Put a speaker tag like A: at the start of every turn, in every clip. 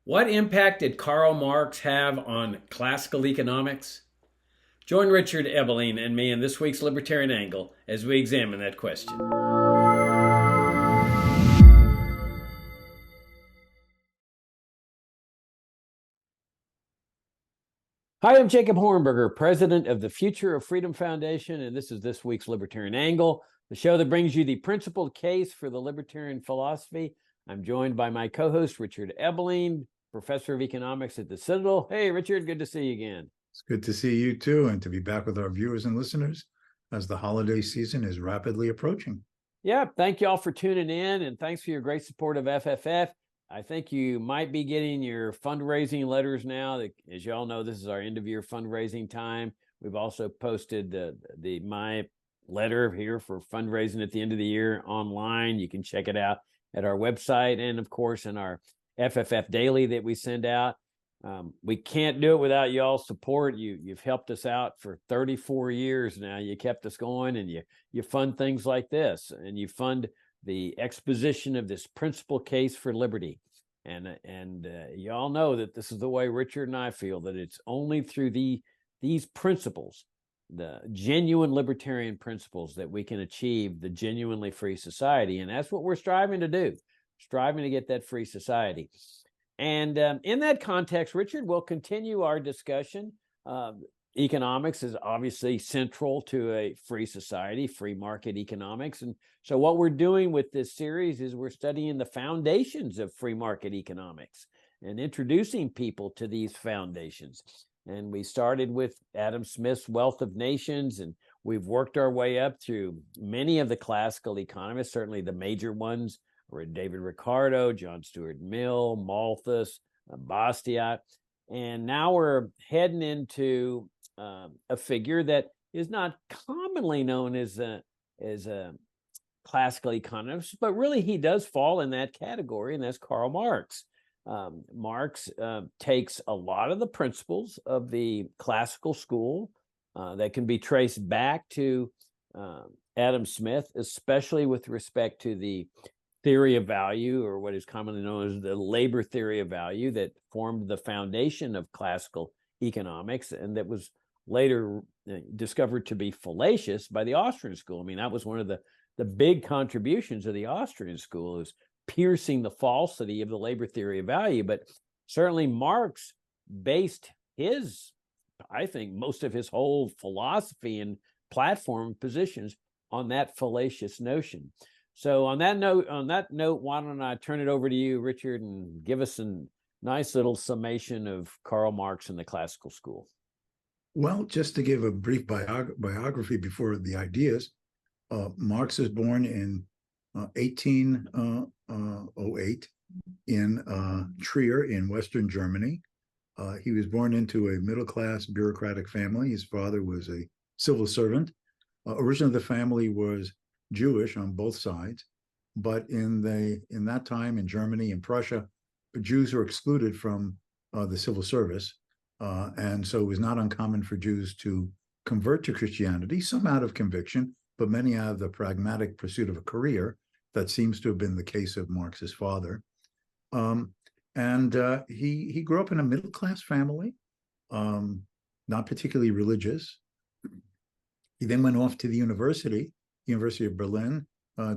A: What impact did Karl Marx have on classical economics? Join Richard Ebeling and me in this week's Libertarian Angle as we examine that question. Hi, I'm Jacob Hornberger, president of the Future of Freedom Foundation, and this is this week's Libertarian Angle, the show that brings you the principled case for the libertarian philosophy. I'm joined by my co-host, Richard Ebeling, professor of economics at the Citadel. Hey, Richard, good to see you again.
B: It's good to see you too, and to be back with our viewers and listeners as the holiday season is rapidly approaching.
A: Yeah, thank you all for tuning in, and thanks for your great support of FFF. I think you might be getting your fundraising letters now. As you all know, this is our end of year fundraising time. We've also posted my letter here for fundraising at the end of the year online. You can check it out at our website and, of course, in our FFF Daily that we send out. We can't do it without y'all's support. You've helped us out for 34 years now. You kept us going, and you fund things like this, and you fund the exposition of this principal case for liberty. And you all know that this is the way Richard and I feel, that it's only through these principles, the genuine libertarian principles, that we can achieve the genuinely free society. And that's what we're striving to do, striving to get that free society. And in that context, Richard, we'll continue our discussion. Economics is obviously central to a free society, free market economics. And so what we're doing with this series is we're studying the foundations of free market economics and introducing people to these foundations. And we started with Adam Smith's Wealth of Nations, and we've worked our way up through many of the classical economists, certainly the major ones were David Ricardo, John Stuart Mill, Malthus, Bastiat. And now we're heading into a figure that is not commonly known as a classical economist, but really he does fall in that category, and that's Karl Marx. Marx takes a lot of the principles of the classical school that can be traced back to Adam Smith, especially with respect to the theory of value, or what is commonly known as the labor theory of value, that formed the foundation of classical economics and that was later discovered to be fallacious by the Austrian school. I mean, that was one of the big contributions of the Austrian school, is piercing the falsity of the labor theory of value. But certainly Marx based I think, most of his whole philosophy and platform positions on that fallacious notion. So on that note, why don't I turn it over to you, Richard, and give us a nice little summation of Karl Marx and the classical school.
B: Well, just to give a brief biography before the ideas, Marx was born in 1808 in Trier in Western Germany. He was born into a middle-class bureaucratic family. His father was a civil servant. Originally, the family was Jewish on both sides, but in that time in Germany and Prussia, Jews were excluded from the civil service, and so it was not uncommon for Jews to convert to Christianity, some out of conviction, but many out of the pragmatic pursuit of a career. That seems to have been the case of Marx's father. He grew up in a middle-class family, not particularly religious. He then went off to the University of Berlin,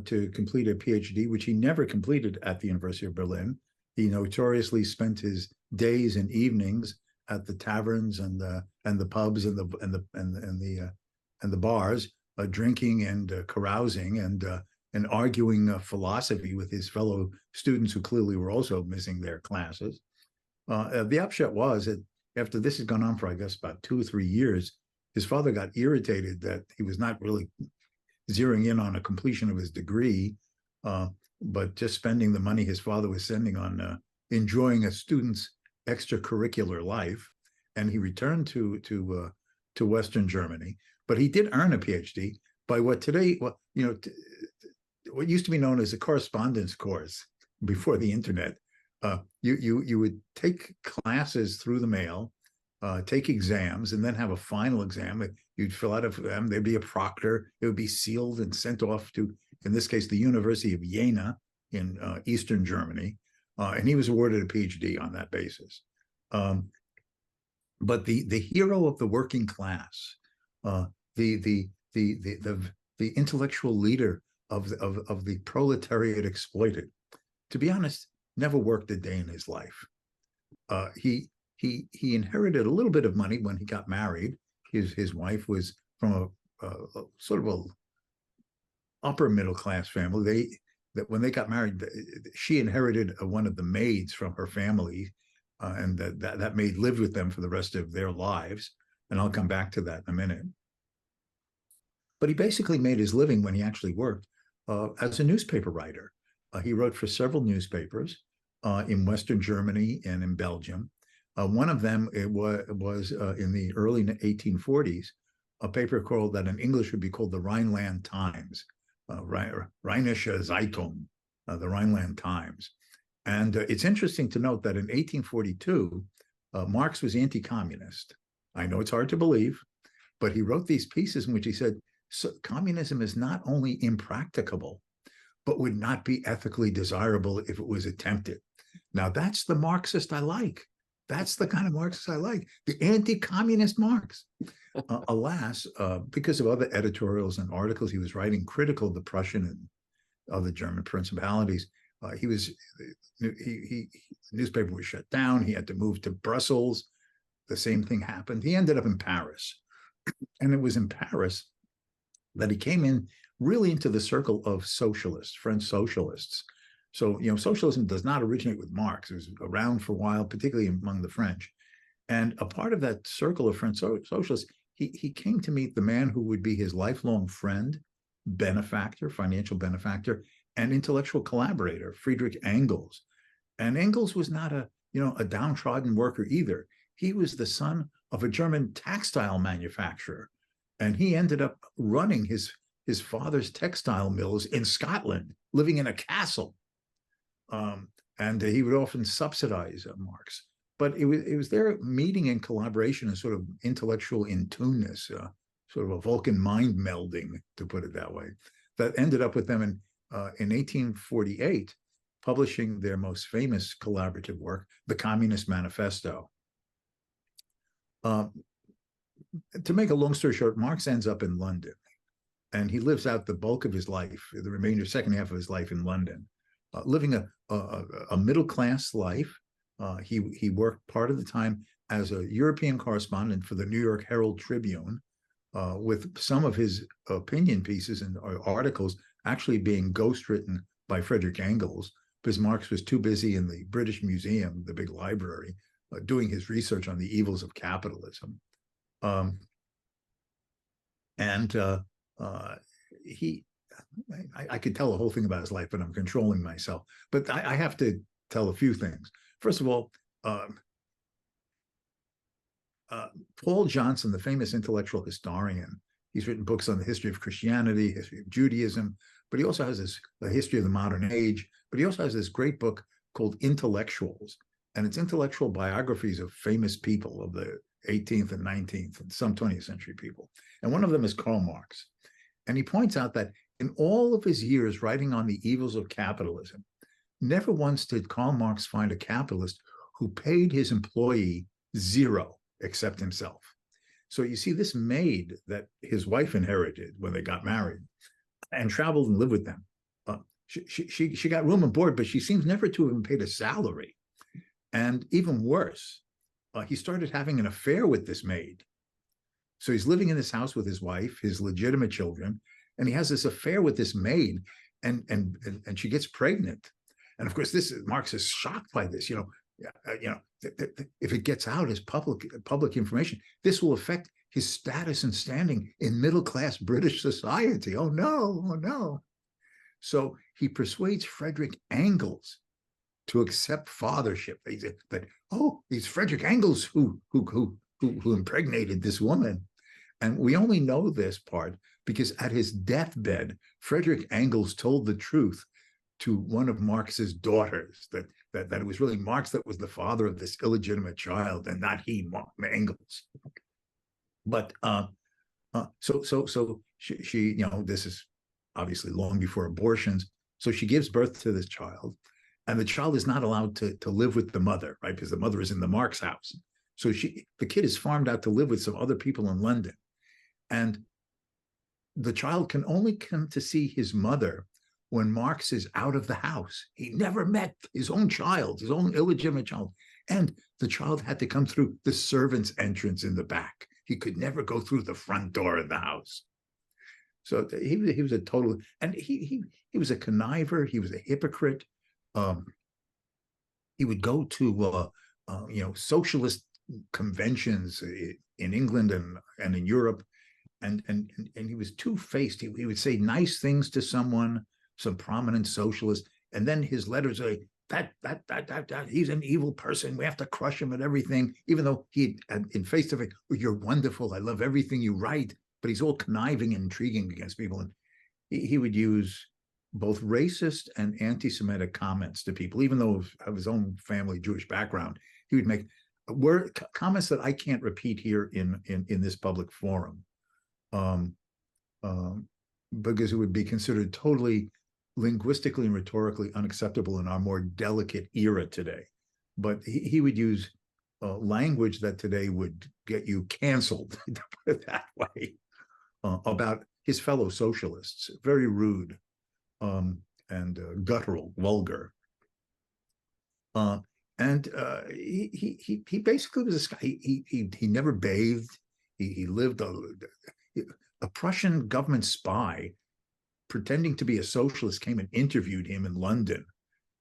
B: to complete a PhD, which he never completed at the University of Berlin. He notoriously spent his days and evenings at the taverns and the pubs and the bars, drinking and carousing and arguing philosophy with his fellow students, who clearly were also missing their classes. The upshot was that after this had gone on for, I guess, about 2 or 3 years, his father got irritated that he was not really zeroing in on a completion of his degree, but just spending the money his father was sending on enjoying a student's extracurricular life. And he returned to Western Germany, but he did earn a PhD by what used to be known as a correspondence course before the internet. You would take classes through the mail, take exams, and then have a final exam. You'd fill out them. There'd be a proctor. It would be sealed and sent off to, in this case, the University of Jena in Eastern Germany. and he was awarded a PhD on that basis. But the hero of the working class, the the the the the intellectual leader of the proletariat exploited, to be honest, never worked a day in his life. He inherited a little bit of money when he got married. His wife was from a sort of a upper middle class family. That when they got married, she inherited one of the maids from her family, and that maid lived with them for the rest of their lives. And I'll come back to that in a minute. But he basically made his living when he actually worked as a newspaper writer. He wrote for several newspapers in Western Germany and in Belgium. One of them was in the early 1840s, a paper called, that in English would be called the Rhineland Times, Rheinische Zeitung, the Rhineland Times. And it's interesting to note that in 1842, Marx was anti-communist. I know it's hard to believe, but he wrote these pieces in which he said, so communism is not only impracticable, but would not be ethically desirable if it was attempted. Now, that's the Marxist I like. That's the kind of Marxist I like, the anti-communist Marx. Alas, because of other editorials and articles he was writing critical of the Prussian and other German principalities, the newspaper was shut down. He had to move to Brussels. The same thing happened. He ended up in Paris. And it was in Paris that he came in really into the circle of socialists, French socialists. So, socialism does not originate with Marx. It was around for a while, particularly among the French. And a part of that circle of French socialists, he came to meet the man who would be his lifelong friend, benefactor, financial benefactor, and intellectual collaborator, Friedrich Engels. And Engels was not a downtrodden worker either. He was the son of a German textile manufacturer. And he ended up running his father's textile mills in Scotland, living in a castle. And he would often subsidize Marx. But it was their meeting and collaboration and sort of intellectual in-tuneness, sort of a Vulcan mind melding, to put it that way, that ended up with them in 1848 publishing their most famous collaborative work, the Communist Manifesto. To make a long story short, Marx ends up in London, and he lives out the bulk of his life, the remainder, second half of his life in London, living a middle-class life. He worked part of the time as a European correspondent for the New York Herald Tribune, with some of his opinion pieces and articles actually being ghostwritten by Friedrich Engels, because Marx was too busy in the British Museum, the big library, doing his research on the evils of capitalism. I could tell the whole thing about his life, but I'm controlling myself. But I have to tell a few things. First of all, Paul Johnson, the famous intellectual historian, he's written books on the history of Christianity, history of Judaism, but he also has a history of the modern age. But he also has this great book called Intellectuals, and it's intellectual biographies of famous people of the 18th and 19th and some 20th century people. And one of them is Karl Marx. And he points out that in all of his years writing on the evils of capitalism, never once did Karl Marx find a capitalist who paid his employee zero except himself. So you see, this maid that his wife inherited when they got married and traveled and lived with them, she got room and board, but she seems never to have been paid a salary. And even worse, he started having an affair with this maid. So he's living in this house with his wife, his legitimate children, and he has this affair with this maid, and she gets pregnant. And of course, Marx is shocked by this. If it gets out as public information, this will affect his status and standing in middle-class British society. Oh no, oh no. So he persuades Friedrich Engels to accept fathership. It's Friedrich Engels who impregnated this woman. And we only know this part because at his deathbed, Friedrich Engels told the truth to one of Marx's daughters, that it was really Marx that was the father of this illegitimate child and not he, Engels. But so she this is obviously long before abortions. So she gives birth to this child, and the child is not allowed to live with the mother, right? Because the mother is in the Marx house. So the kid is farmed out to live with some other people in London. And the child can only come to see his mother when Marx is out of the house. He never met his own child, his own illegitimate child. And the child had to come through the servant's entrance in the back. He could never go through the front door of the house. So he was a total, and he was a conniver. He was a hypocrite. He would go to socialist conventions in England and in Europe, and he was two-faced. He would say nice things to someone, some prominent socialist, and then his letters say that he's an evil person. We have to crush him and everything. Even though he in face to face, you're wonderful. I love everything you write. But he's all conniving and intriguing against people, and he would use both racist and anti-Semitic comments to people, even though of his own family Jewish background. He would make comments that I can't repeat here in this public forum, because it would be considered totally linguistically and rhetorically unacceptable in our more delicate era today. But he would use language that today would get you canceled, to put it that way, about his fellow socialists. Very rude and guttural, vulgar. He basically was a guy. He never bathed. He lived a Prussian government spy pretending to be a socialist came and interviewed him in London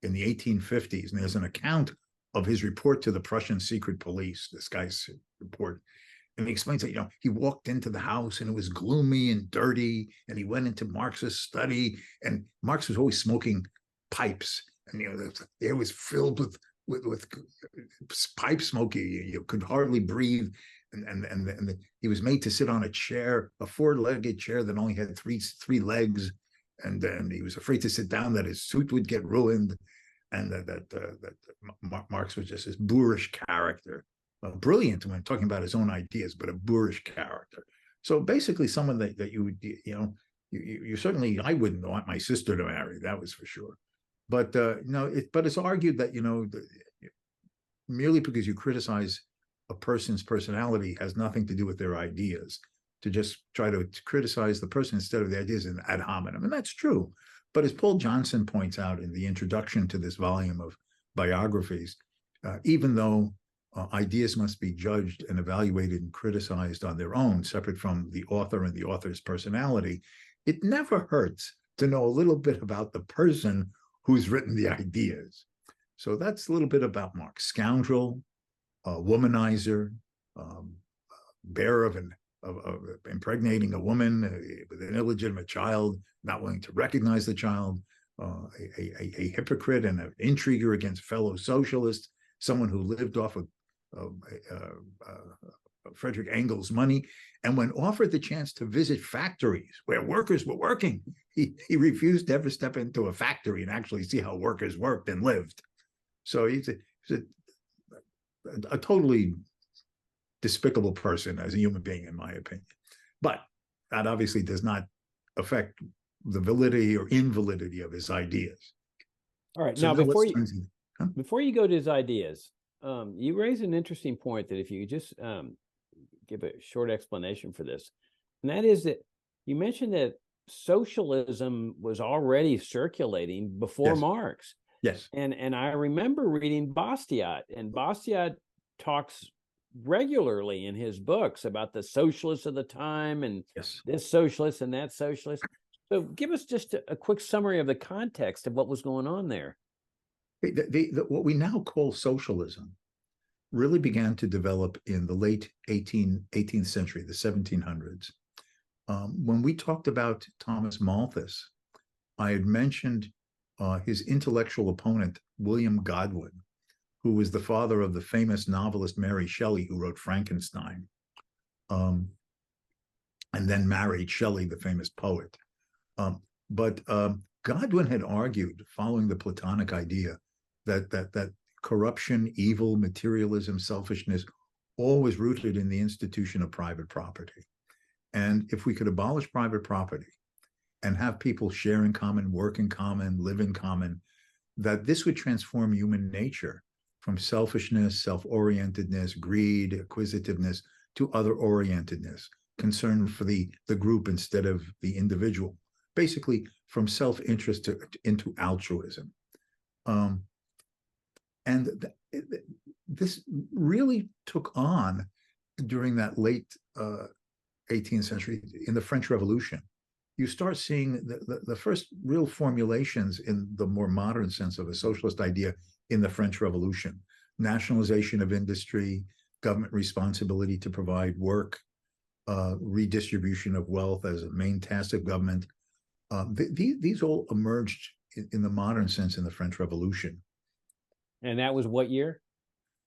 B: in the 1850s. And there's an account of his report to the Prussian secret police, this guy's report. And he explains that, he walked into the house and it was gloomy and dirty, and he went into Marx's study, and Marx was always smoking pipes, and the air was filled with pipe smoke. You could hardly breathe, and he was made to sit on a chair, a four-legged chair that only had three legs, and then he was afraid to sit down that his suit would get ruined, and that Marx was just this boorish character. Brilliant when talking about his own ideas, but a boorish character. So basically someone that you would, you certainly, I wouldn't want my sister to marry, that was for sure. But but it's argued that, merely because you criticize a person's personality has nothing to do with their ideas, to just try to criticize the person instead of the ideas in ad hominem. And that's true. But as Paul Johnson points out in the introduction to this volume of biographies, even though ideas must be judged and evaluated and criticized on their own, separate from the author and the author's personality, it never hurts to know a little bit about the person who's written the ideas. So that's a little bit about Marx. Scoundrel, womanizer, bearer of impregnating a woman with an illegitimate child, not willing to recognize the child, a hypocrite and an intriguer against fellow socialists, someone who lived off of Frederick Engel's money, and when offered the chance to visit factories where workers were working, he refused to ever step into a factory and actually see how workers worked and lived. So he's a totally despicable person as a human being, in my opinion. But that obviously does not affect the validity or invalidity of his ideas.
A: All right. So now, before you go to his ideas, you raise an interesting point that if you just give a short explanation for this, and that is that you mentioned that socialism was already circulating before Marx.
B: Yes.
A: And I remember reading Bastiat, and Bastiat talks regularly in his books about the socialists of the time and this socialist and that socialist. So give us just a quick summary of the context of what was going on there.
B: What we now call socialism really began to develop in the late 18th century, the 1700s. When we talked about Thomas Malthus, I had mentioned his intellectual opponent, William Godwin, who was the father of the famous novelist Mary Shelley, who wrote Frankenstein, and then married Shelley, the famous poet. But Godwin had argued, following the Platonic idea, that corruption, evil, materialism, selfishness, all was rooted in the institution of private property. And if we could abolish private property and have people share in common, work in common, live in common, that this would transform human nature from selfishness, self-orientedness, greed, acquisitiveness, to other-orientedness, concern for the group instead of the individual, basically from self-interest into altruism. And this really took on during that late 18th century, in the French Revolution. You start seeing the first real formulations in the more modern sense of a socialist idea in the French Revolution. Nationalization of industry, government responsibility to provide work, redistribution of wealth as a main task of government. These all emerged in the modern sense in the French Revolution.
A: And that was what year?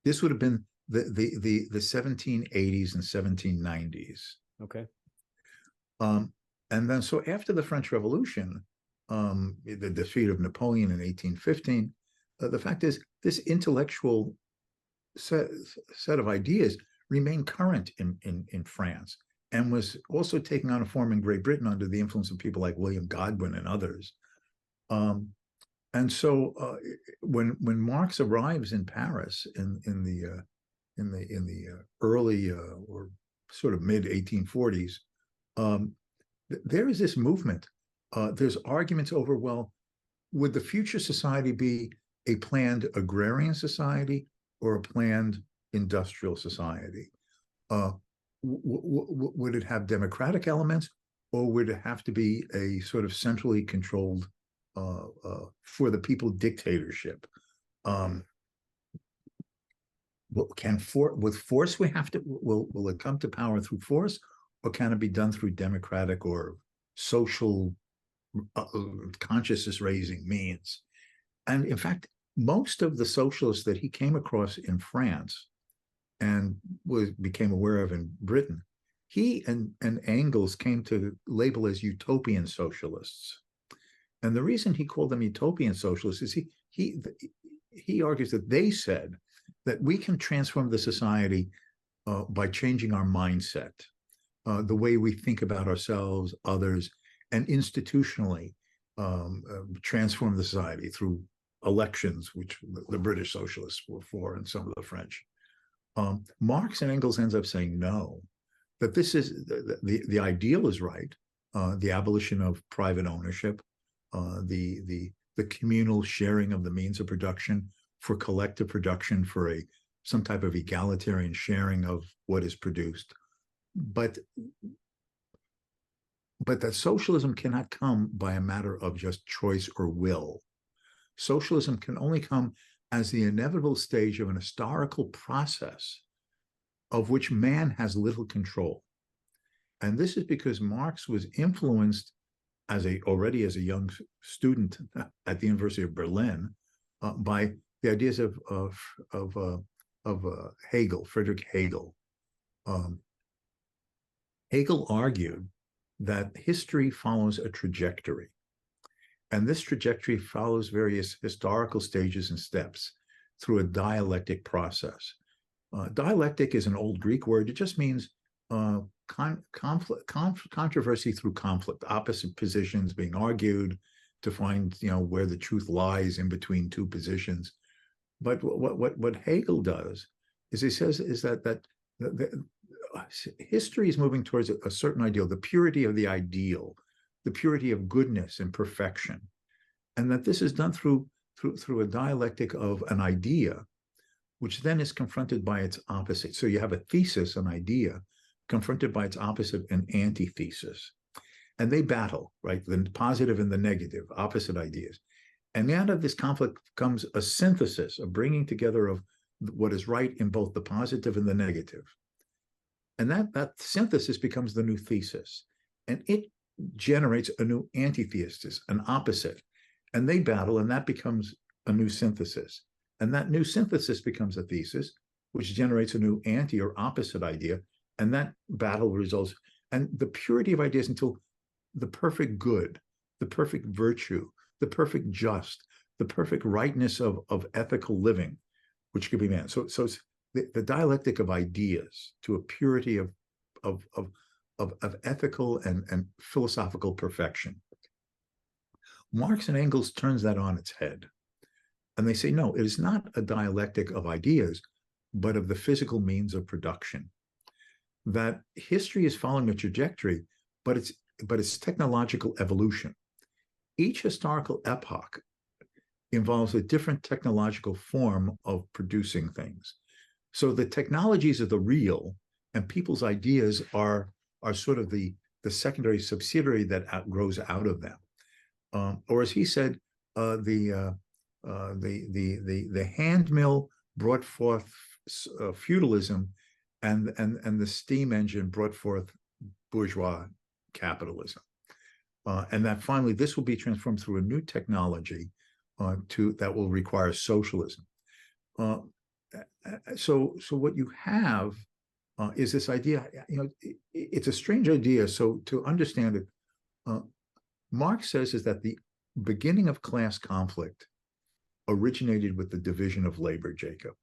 B: This would have been the 1780s and 1790s.
A: Okay.
B: And then, so after the French Revolution, the defeat of Napoleon in 1815, the fact is, this intellectual set of ideas remained current in France, and was also taking on a form in Great Britain under the influence of people like William Godwin and others. And so, when Marx arrives in Paris in the early or sort of mid 1840s, there is this movement. There's arguments over, well, would the future society be a planned agrarian society or a planned industrial society? Would it have democratic elements, or would it have to be a sort of centrally controlled, for the people dictatorship? With force we have to, will it come to power through force, or can it be done through democratic or social consciousness raising means? And in fact, most of the socialists that he came across in France and became aware of in Britain, he and Engels came to label as utopian socialists. And the reason he called them utopian socialists is he argues that they said that we can transform the society by changing our mindset, the way we think about ourselves, others, and institutionally transform the society through elections, which the British socialists were for, and some of the French. Marx and Engels ends up saying no, that this is the ideal is right, the abolition of private ownership, the communal sharing of the means of production for collective production, for some type of egalitarian sharing of what is produced, but that socialism cannot come by a matter of just choice or will. Socialism can only come as the inevitable stage of an historical process of which man has little control. And this is because Marx was influenced already as a young student at the University of Berlin by the ideas of Hegel, Friedrich Hegel. Hegel argued that history follows a trajectory, and this trajectory follows various historical stages and steps through a dialectic process. Dialectic is an old Greek word. It just means controversy through conflict, opposite positions being argued to find, where the truth lies in between two positions. But what Hegel does is he says is that history is moving towards a certain ideal, the purity of the ideal, the purity of goodness and perfection, and that this is done through a dialectic of an idea, which then is confronted by its opposite. So you have a thesis, an idea, confronted by its opposite, an antithesis, and they battle, right? The positive and the negative, opposite ideas. And out of this conflict comes a synthesis, a bringing together of what is right in both the positive and the negative. And that synthesis becomes the new thesis. And it generates a new antithesis, an opposite. And they battle, and that becomes a new synthesis. And that new synthesis becomes a thesis, which generates a new anti or opposite idea. And that battle results, and the purity of ideas until the perfect good, the perfect virtue, the perfect just, the perfect rightness of ethical living, which could be man. So it's the dialectic of ideas to a purity of ethical and philosophical perfection. Marx and Engels turns that on its head. And they say, no, it is not a dialectic of ideas, but of the physical means of production. That history is following a trajectory, but it's technological evolution. Each historical epoch involves a different technological form of producing things. So the technologies are the real, and people's ideas are sort of the secondary subsidiary that grows out of them. Or as he said, the hand mill brought forth feudalism, and the steam engine brought forth bourgeois capitalism. And that finally this will be transformed through a new technology that will require socialism. So what you have is this idea, it's a strange idea. So to understand it, Marx says is that the beginning of class conflict originated with the division of labor, Jacob.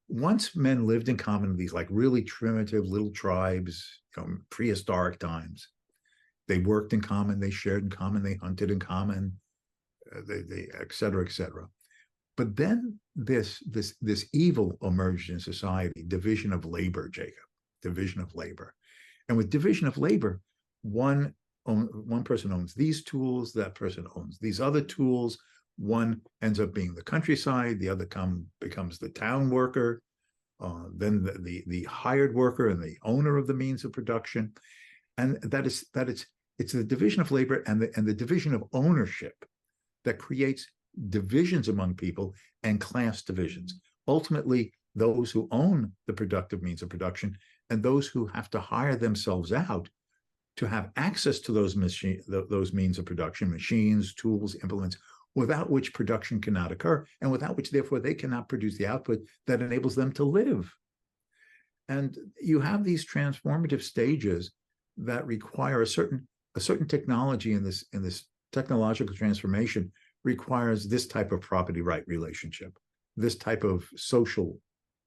B: Once men lived in common in these like really primitive little tribes, prehistoric times, they worked in common, they shared in common, they hunted in common, they et cetera, et cetera. But then this evil emerged in society, division of labor, Jacob, division of labor. And with division of labor, one person owns these tools, that person owns these other tools. One ends up being the countryside, the other becomes the town worker, then the hired worker and the owner of the means of production. And it's the division of labor and the division of ownership that creates divisions among people and class divisions. Ultimately, those who own the productive means of production and those who have to hire themselves out to have access to those means of production, machines, tools, implements, without which production cannot occur, and without which, therefore, they cannot produce the output that enables them to live. And you have these transformative stages that require a certain technology in this technological transformation requires this type of property right relationship, this type of social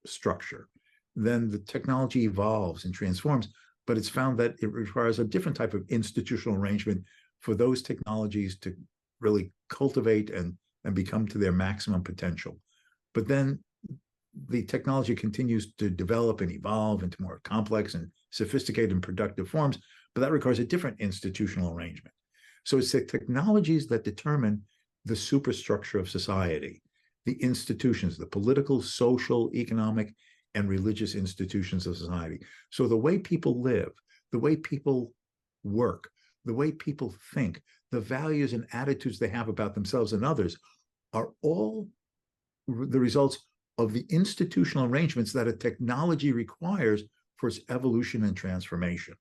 B: structure. Then the technology evolves and transforms, but it's found that it requires a different type of institutional arrangement for those technologies to really cultivate and become to their maximum potential. But then the technology continues to develop and evolve into more complex and sophisticated and productive forms, but that requires a different institutional arrangement. So it's the technologies that determine the superstructure of society, the institutions, the political, social, economic, and religious institutions of society. So the way people live, the way people work, the way people think, the values and attitudes they have about themselves and others are all the results of the institutional arrangements that a technology requires for its evolution and transformation.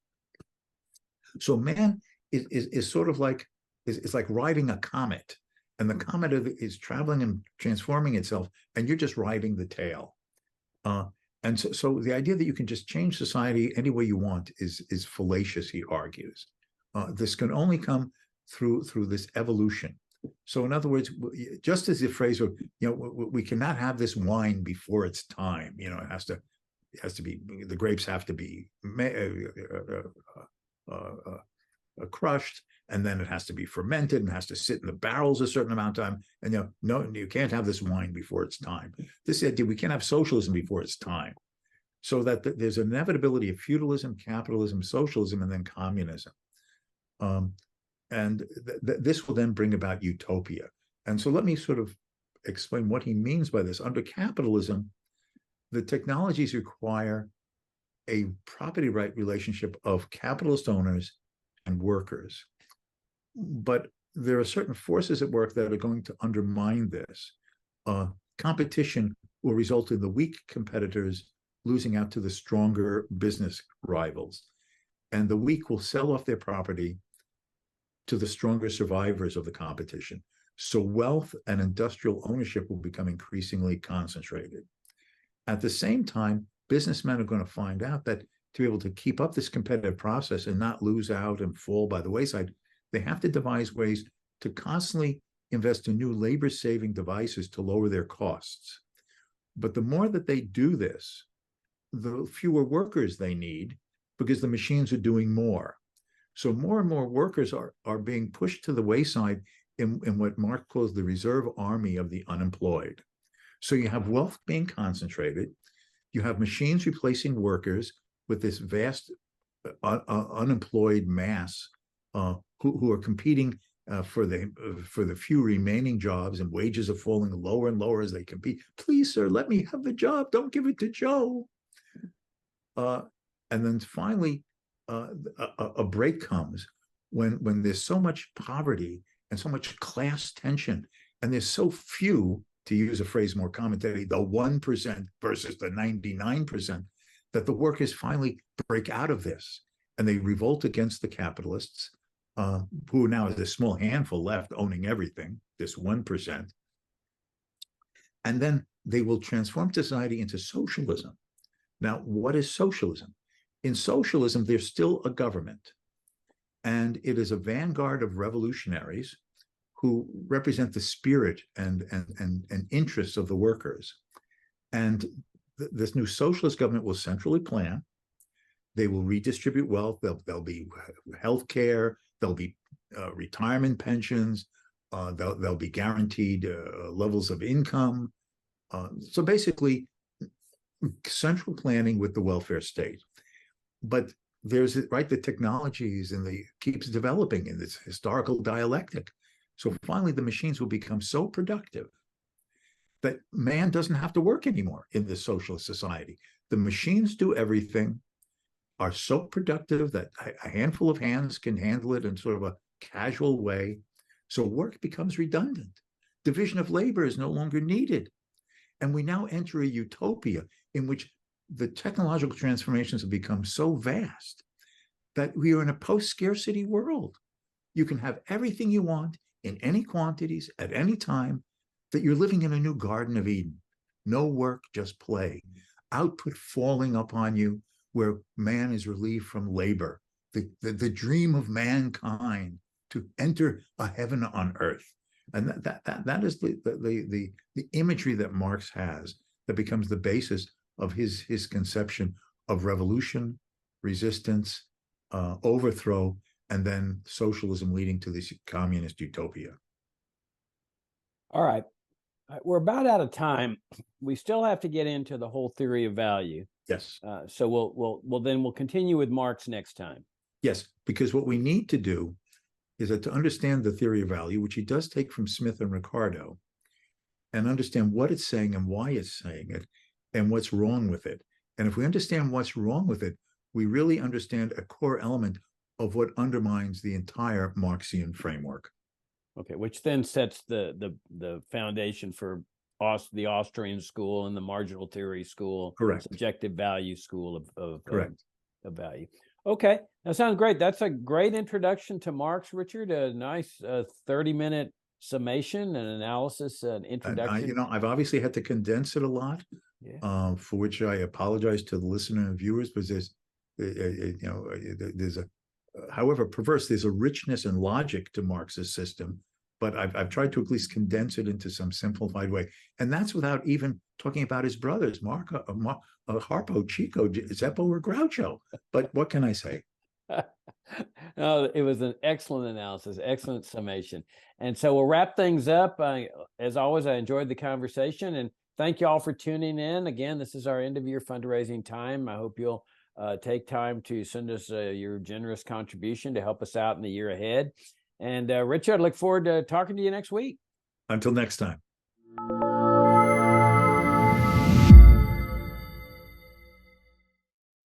B: So man is sort of like, it's like riding a comet, and the comet is traveling and transforming itself, and you're just riding the tail. And so the idea that you can just change society any way you want is fallacious, he argues. This can only come through this evolution. So in other words, just as the phrase of, we cannot have this wine before its time. It has to be, the grapes have to be crushed, and then it has to be fermented and has to sit in the barrels a certain amount of time. And no, you can't have this wine before it's time. This idea, we can't have socialism before it's time. So that there's an inevitability of feudalism, capitalism, socialism, and then communism. And this will then bring about utopia. And so let me sort of explain what he means by this. Under capitalism, the technologies require a property right relationship of capitalist owners and workers. But there are certain forces at work that are going to undermine this. Competition will result in the weak competitors losing out to the stronger business rivals. And the weak will sell off their property to the stronger survivors of the competition. So wealth and industrial ownership will become increasingly concentrated. At the same time, businessmen are going to find out that to be able to keep up this competitive process and not lose out and fall by the wayside, they have to devise ways to constantly invest in new labor-saving devices to lower their costs. But the more that they do this, the fewer workers they need, because the machines are doing more. So more and more workers are being pushed to the wayside in what Marx calls the reserve army of the unemployed. So you have wealth being concentrated, you have machines replacing workers with this vast unemployed mass who are competing for the few remaining jobs, and wages are falling lower and lower as they compete. Please, sir, let me have the job. Don't give it to Joe. And then finally, a break comes when there's so much poverty and so much class tension, and there's so few, to use a phrase more common today, the 1% versus the 99%, that the workers finally break out of this and they revolt against the capitalists, who now is a small handful left owning everything, this 1%. And then they will transform society into socialism. Now, what is socialism? In socialism, there's still a government, and it is a vanguard of revolutionaries who represent the spirit and interests of the workers. And this new socialist government will centrally plan. They will redistribute wealth. There'll be health care. There'll be retirement pensions. There'll be guaranteed levels of income. So basically, central planning with the welfare state. But there's the technologies and keeps developing in this historical dialectic. So finally, the machines will become so productive that man doesn't have to work anymore in this socialist society. The machines do everything, are so productive that a handful of hands can handle it in sort of a casual way. So work becomes redundant. Division of labor is no longer needed. And we now enter a utopia in which the technological transformations have become so vast that we are in a post-scarcity world. You can have everything you want in any quantities at any time, that you're living in a new Garden of Eden. No work, just play. Output falling upon you, where man is relieved from labor. The dream of mankind to enter a heaven on earth. And that is the imagery that Marx has that becomes the basis of his conception of revolution, resistance, overthrow, and then socialism leading to this communist utopia.
A: All right. We're about out of time. We still have to get into the whole theory of value.
B: Yes.
A: So we'll continue with Marx next time.
B: Yes, because what we need to do is that to understand the theory of value, which he does take from Smith and Ricardo, and understand what it's saying and why it's saying it and what's wrong with it. And if we understand what's wrong with it, we really understand a core element of what undermines the entire Marxian framework.
A: Okay, which then sets the foundation for the Austrian school and the marginal theory school,
B: correct,
A: subjective value school of
B: correct,
A: of value. Okay, that sounds great. That's a great introduction to Marx, Richard. A nice 30-minute summation and analysis and introduction.
B: I've obviously had to condense it a lot, yeah. For which I apologize to the listener and viewers, because there's however perverse, there's a richness and logic to Marx's system, but I've tried to at least condense it into some simplified way. And that's without even talking about his brothers, Harpo, Chico, Zeppo, or Groucho. But what can I say?
A: No, it was an excellent analysis, excellent summation. And so we'll wrap things up. As always, I enjoyed the conversation, and thank you all for tuning in. Again, this is our end of year fundraising time. I hope you'll take time to send us your generous contribution to help us out in the year ahead. And Richard, I look forward to talking to you next week.
B: Until next time.